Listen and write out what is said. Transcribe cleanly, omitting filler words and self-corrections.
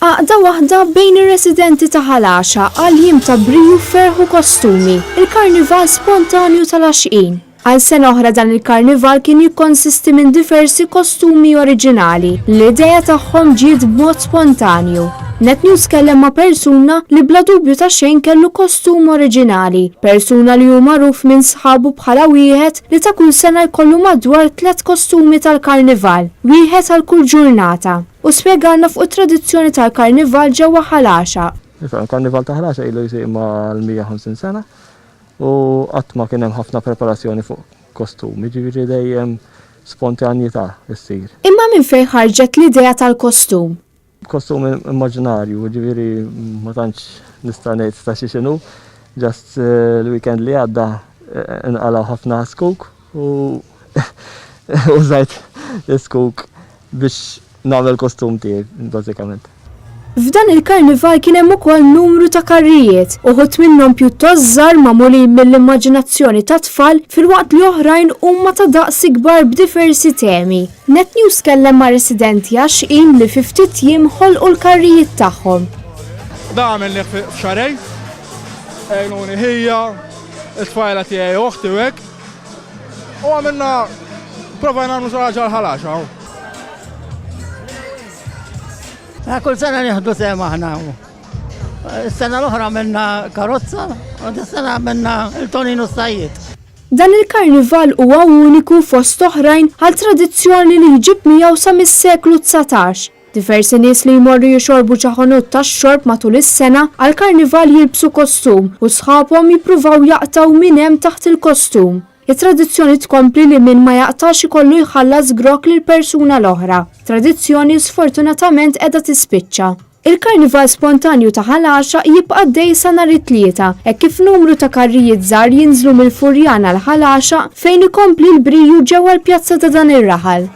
Għaqda waħda bejn ir-residenti ta' Ħalaxa għal jiem ta' briju ferħu kostumi, il-karnival spontanju tal-għaxqin. Għal sena oħra dan il-karnival kien jikkonsisti minn diversi kostumi oriġinali. L-ideja tagħhom ġiet b'mod spontanju. NetNews kellem ma' persuna li bla dubju ta' xejn kellu kostum oriġinali. Persuna li hu magħruf minn sħabu bħala wieħed li ta' kull sena jkollu madwar 3 kostumi tal-karnival, wieħed għal kull ġurnata. U spjegalna fuq it-tradizzjoni tal-karnival ġewwa Ħalaxa. Il-karnival ta' Ħalaxa ilu jsir mal-150 sena u qatt ma kien hemm ħafna preparazzjoni fuq kostumi, ġifieri dejjem spontanjità issir. Imma minn fejn ħarġet l-idea tal-kostum? Kostum immaġinarju, ġifieri ma tantx nista' ngħid ta' xi x'inhu, just l-weekend li għadda inqalgħu ħafna skuk u użajt l-skuk biex nagħmel kostum tiegħi bażikament. F'dan il-karnival kien hemm ukoll numru ta' karrijiet, uħud minnhom pjuttost żgħar magħmulin mill-immaġinazzjoni ta' tfal filwaqt li oħrajn huma ta' daqs ikbar b'diversi temi. NetNews kellem ma' residenti għaxqin li fi ftit jiem ħolqu l-karrijiet tagħhom. Da għamilni f'xarej, għajnuni ħija, it-tfajla tiegħi uħti u hekk, u għamilna provajna nagħmlu xi ħaġa l-Ħalaxa. Kull sena nieħdu tema aħna. Is-sena l-oħra għamilna karozza, u dis-sena għamilna il-Tonino Sajjed. Dan il-karnival huwa uniku fost oħrajn għal tradizzjoni li jġib miegħu sa mis-seklu 19. Diversi nies li jmorru jixorbu ċaħonut tax-xorb matul is-sena għal karnival jilbsu kostum u sħabhom jippruvaw jaqtaw minn hemm taħt il-kostum. Il-tradizzjoni tkompli li min ma jaqtax ikollu jħallas grok lil persuna l-oħra. Tradizzjoni sfortunatament qiegħda tispiċċa. Il-karnival spontanju ta' Ħalaxa jibqa' dej sa nhar it-tlieta, hekk kif numru ta' karrijiet żgħar jinżlu mill-Furjana l-Ħalaxa fejn ikompli l-briju ġewwa l-pjazza ta' dan ir-raħal.